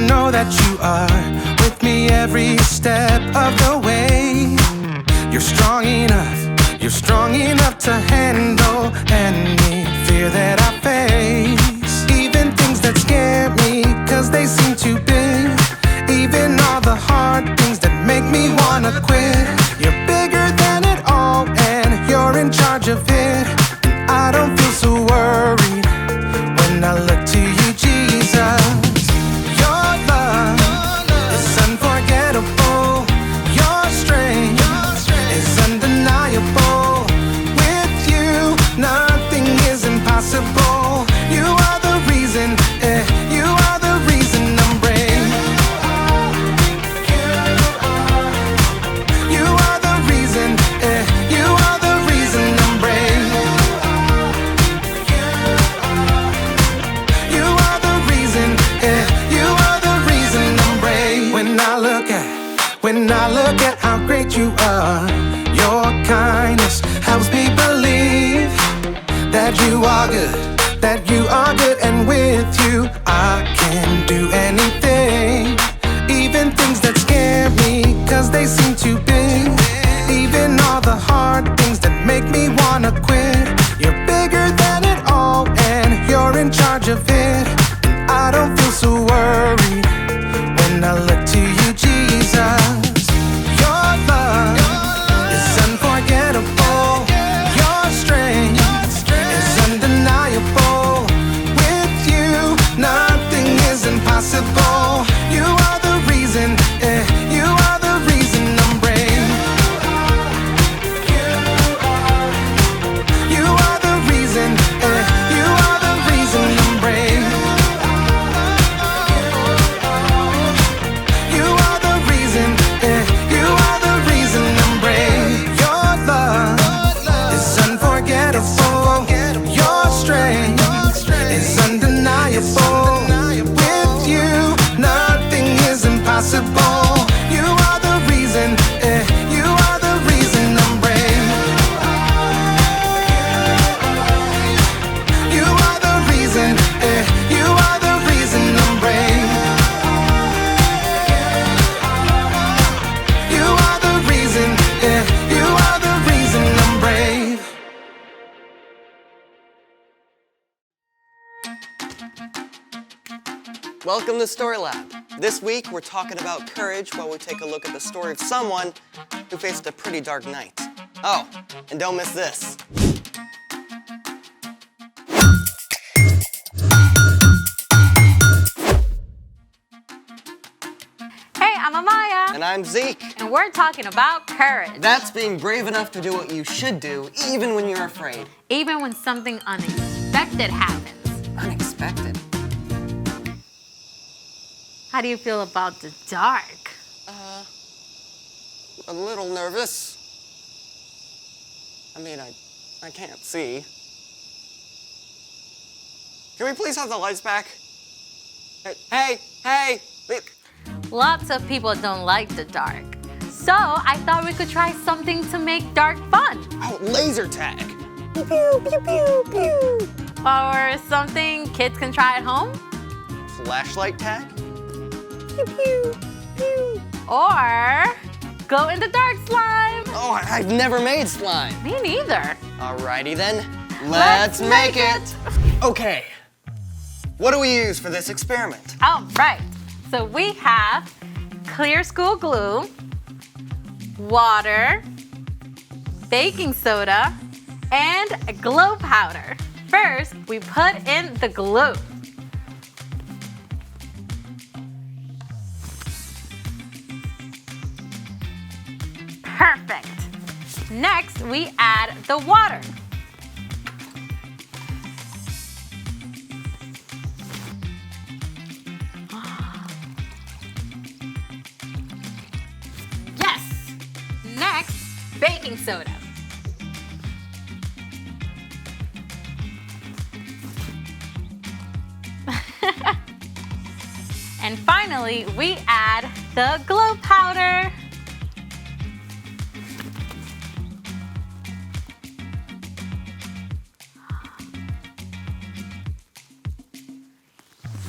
know that you are with me every step of the way. You're strong enough to handle any fear that I face. Even things that scare me, cause they seem too big. Even all the hard things that make me wanna quit. You're bigger than it all and you're in charge of it. And I don't feel so worried when I look to you, Jesus. Your love is unforgettable. Your strength is undeniable. With you, nothing is impossible. You are the reason, you are the reason I'm brave. You are the reason, you are the reason I'm brave. You are the reason, you are the reason I'm brave. When I look at how great you are, your kindness helps me believe that you are good, and with you I can do anything. Even things that scare me, cause they seem too big. Even all the hard things that make me wanna quit. You're bigger than it all and you're in charge of it. And I don't feel so worried when I look to you, Jesus. Your love is unforgettable. Your strength is undeniable. With you, nothing is impossible. You are the reason, you are the reason I'm brave. You are the reason, you are the reason I'm brave. You are the reason, you are the reason I'm brave. Your love is unforgettable. Your strength is undeniable. With you, nothing is impossible. You are the reason, you are the reason I'm brave. You are the reason, you are the reason I'm brave. You are the reason, you are the reason I'm brave. Welcome to Story Lab. This week, we're talking about courage while we take a look at the story of someone who faced a pretty dark night. Oh, and don't miss this. Hey, I'm Amaya, And I'm Zeke. and we're talking about courage. That's being brave enough to do what you should do, even when you're afraid. Even when something unexpected happens. Unexpected. How do you feel about the dark? A little nervous. I mean, I can't see. Can we please have the lights back? Hey! Lots of people don't like the dark. So I thought we could try something to make dark fun. Oh, laser tag. Pew, pew, pew, pew, pew. Or something kids can try at home. Flashlight tag? Pew, pew, pew. Or glow in the dark slime. Oh, I've never made slime. Me neither. Alrighty then, Let's make it. Okay, what do we use for this experiment? All right. So we have clear school glue, water, baking soda, and glow powder. First, we put in the glue. Perfect. Next, we add the water. Yes. Next, baking soda. And finally, we add the glow powder.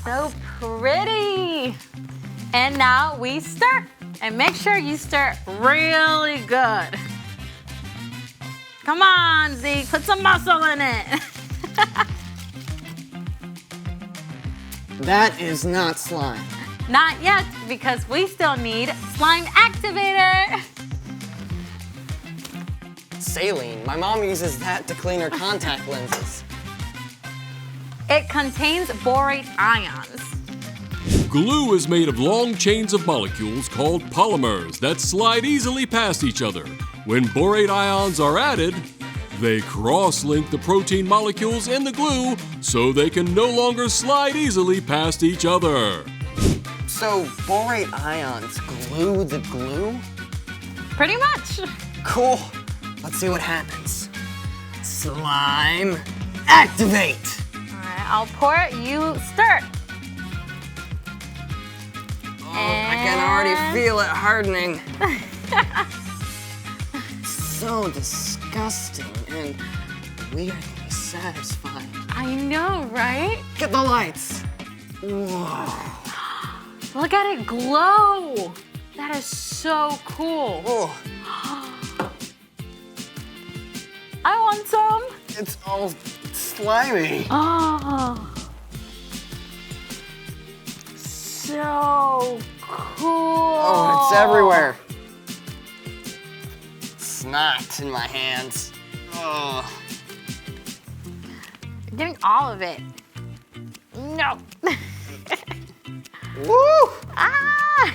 So pretty. And now we stir. And make sure you stir really good. Come on, Zeke, put some muscle in it. That is not slime. Not yet, because we still need slime activator. Saline. My mom uses that to clean her contact lenses. It contains borate ions. Glue is made of long chains of molecules called polymers that slide easily past each other. When borate ions are added, they cross-link the protein molecules in the glue so they can no longer slide easily past each other. So borate ions glue the glue? Pretty much. Cool. Let's see what happens. Slime activate. All right, I'll pour it, you stir. Oh, I can already feel it hardening. So disgusting and weirdly satisfying. I know, right? Get the lights. Whoa. Look at it glow. That is so cool. Oh, I want some. it's all slimy. Oh. So cool. Oh, it's everywhere. Snot in my hands. Oh. I'm getting all of it. No. Woo! Ah!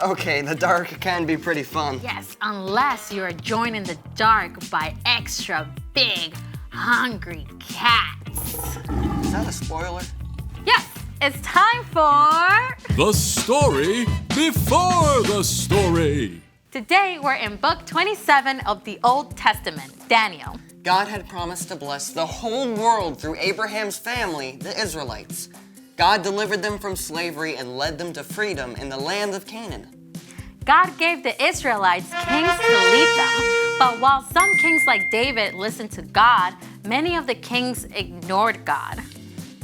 Okay, the dark can be pretty fun. Yes, unless you're joined in the dark by extra big, hungry cats. Is that a spoiler? Yes, it's time for... The story before the story. Today, we're in book 27 of the Old Testament, Daniel. God had promised to bless the whole world through Abraham's family, the Israelites. God delivered them from slavery and led them to freedom in the land of Canaan. God gave the Israelites kings to lead them. But while some kings like David listened to God, many of the kings ignored God.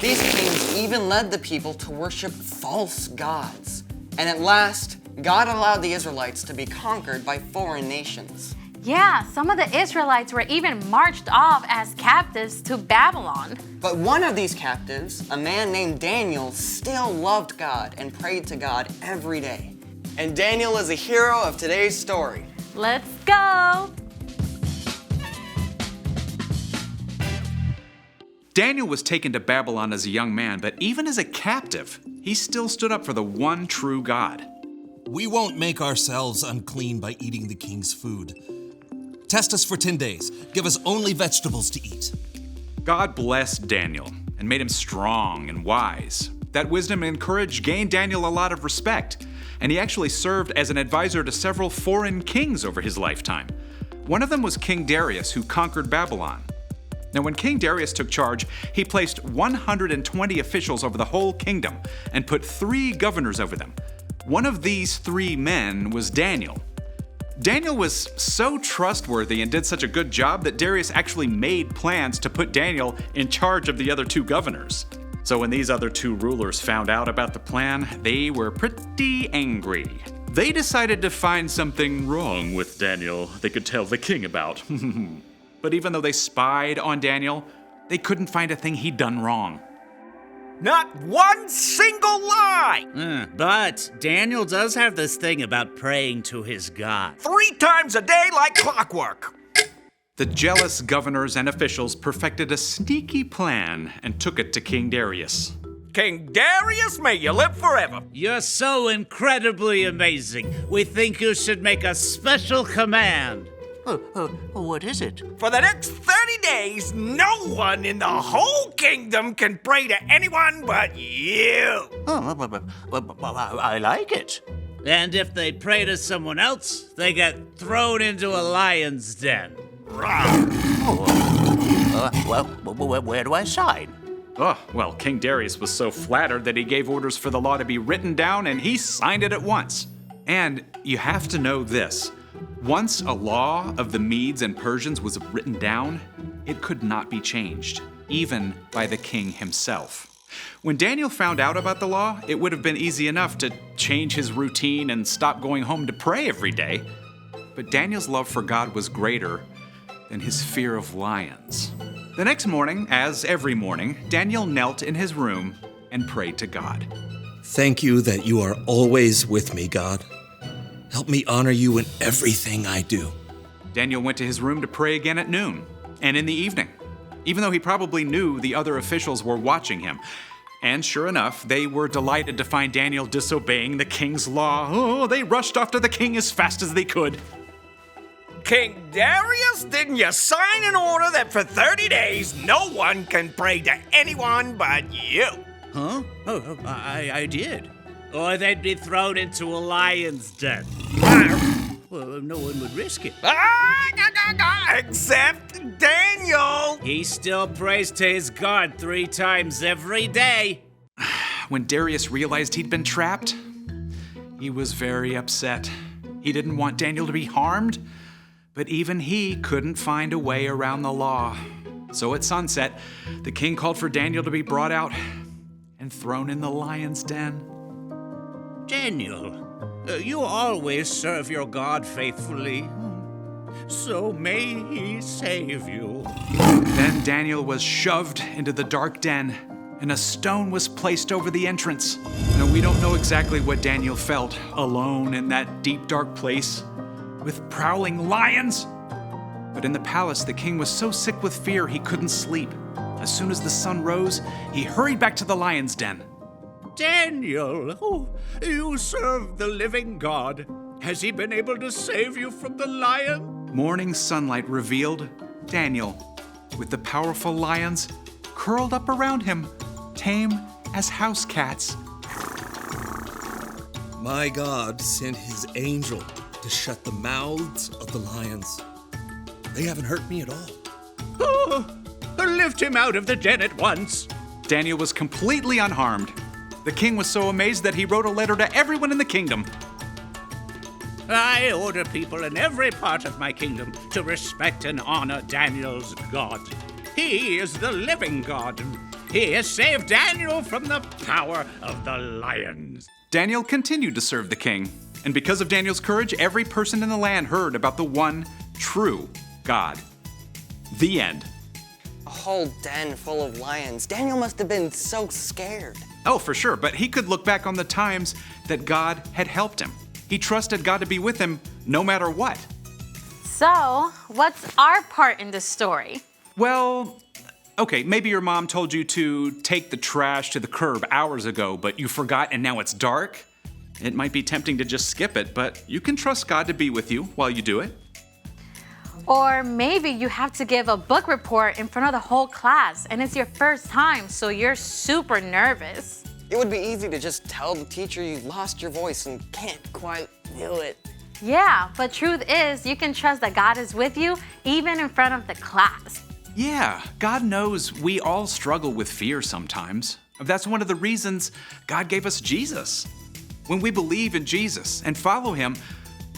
These kings even led the people to worship false gods. And at last, God allowed the Israelites to be conquered by foreign nations. Yeah, some of the Israelites were even marched off as captives to Babylon. But one of these captives, a man named Daniel, still loved God and prayed to God every day. And Daniel is a hero of today's story. Let's go! Daniel was taken to Babylon as a young man, but even as a captive, he still stood up for the one true God. We won't make ourselves unclean by eating the king's food. Test us for 10 days. Give us only vegetables to eat. God blessed Daniel and made him strong and wise. That wisdom and courage gained Daniel a lot of respect, and he actually served as an advisor to several foreign kings over his lifetime. One of them was King Darius, who conquered Babylon. Now, when King Darius took charge, he placed 120 officials over the whole kingdom and put 3 governors over them. One of these 3 men was Daniel. Daniel was so trustworthy and did such a good job that Darius actually made plans to put Daniel in charge of the other 2 governors. So when these other 2 rulers found out about the plan, they were pretty angry. They decided to find something wrong with Daniel they could tell the king about. But even though they spied on Daniel, they couldn't find a thing he'd done wrong. Not one single lie! But Daniel does have this thing about praying to his God. 3 times a day like clockwork. The jealous governors and officials perfected a sneaky plan and took it to King Darius. King Darius, may you live forever. You're so incredibly amazing. We think you should make a special command. What is it? For the next 30 days, no one in the whole kingdom can pray to anyone but you. I like it. And if they pray to someone else, they get thrown into a lion's den. Where do I sign? Oh, well, King Darius was so flattered that he gave orders for the law to be written down, and he signed it at once. And you have to know this. Once a law of the Medes and Persians was written down, it could not be changed, even by the king himself. When Daniel found out about the law, it would have been easy enough to change his routine and stop going home to pray every day. But Daniel's love for God was greater than his fear of lions. The next morning, as every morning, Daniel knelt in his room and prayed to God. Thank you that you are always with me, God. Help me honor you in everything I do. Daniel went to his room to pray again at noon and in the evening, even though he probably knew the other officials were watching him. And sure enough, they were delighted to find Daniel disobeying the king's law. Oh, they rushed after the king as fast as they could. King Darius, didn't you sign an order that for 30 days no one can pray to anyone but you? Huh? Oh, I did. Or they'd be thrown into a lion's den. Well, no one would risk it. Except Daniel. He still prays to his God 3 times every day. When Darius realized he'd been trapped, he was very upset. He didn't want Daniel to be harmed, but even he couldn't find a way around the law. So at sunset, the king called for Daniel to be brought out and thrown in the lion's den. Daniel, you always serve your God faithfully, so may he save you. Then Daniel was shoved into the dark den, and a stone was placed over the entrance. Now, we don't know exactly what Daniel felt alone in that deep, dark place with prowling lions. But in the palace, the king was so sick with fear he couldn't sleep. As soon as the sun rose, he hurried back to the lion's den. Daniel, you serve the living God. Has he been able to save you from the lion? Morning sunlight revealed Daniel with the powerful lions curled up around him, tame as house cats. My God sent his angel to shut the mouths of the lions. They haven't hurt me at all. Oh, lift him out of the den at once. Daniel was completely unharmed. The king was so amazed that he wrote a letter to everyone in the kingdom. I order people in every part of my kingdom to respect and honor Daniel's God. He is the living God. He has saved Daniel from the power of the lions. Daniel continued to serve the king, and because of Daniel's courage, every person in the land heard about the one true God. The end. A whole den full of lions. Daniel must have been so scared. Oh, for sure, but he could look back on the times that God had helped him. He trusted God to be with him no matter what. So, what's our part in this story? Well, okay, maybe your mom told you to take the trash to the curb hours ago, but you forgot and now it's dark. It might be tempting to just skip it, but you can trust God to be with you while you do it. Or maybe you have to give a book report in front of the whole class and it's your first time, so you're super nervous. It would be easy to just tell the teacher you lost your voice and can't quite do it. Yeah, but truth is, you can trust that God is with you even in front of the class. Yeah, God knows we all struggle with fear sometimes. That's one of the reasons God gave us Jesus. When we believe in Jesus and follow him,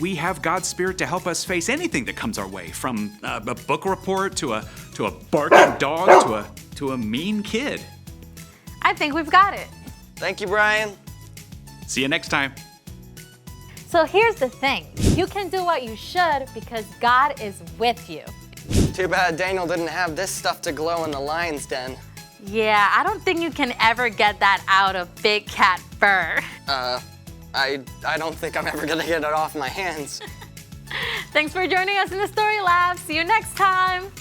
we have God's Spirit to help us face anything that comes our way, from a book report to a barking dog to a mean kid. I think we've got it. Thank you, Brian. See you next time. So here's the thing. You can do what you should because God is with you. Too bad Daniel didn't have this stuff to glow in the lion's den. Yeah, I don't think you can ever get that out of big cat fur. I don't think I'm ever gonna get it off my hands. Thanks for joining us in the Story Lab. See you next time.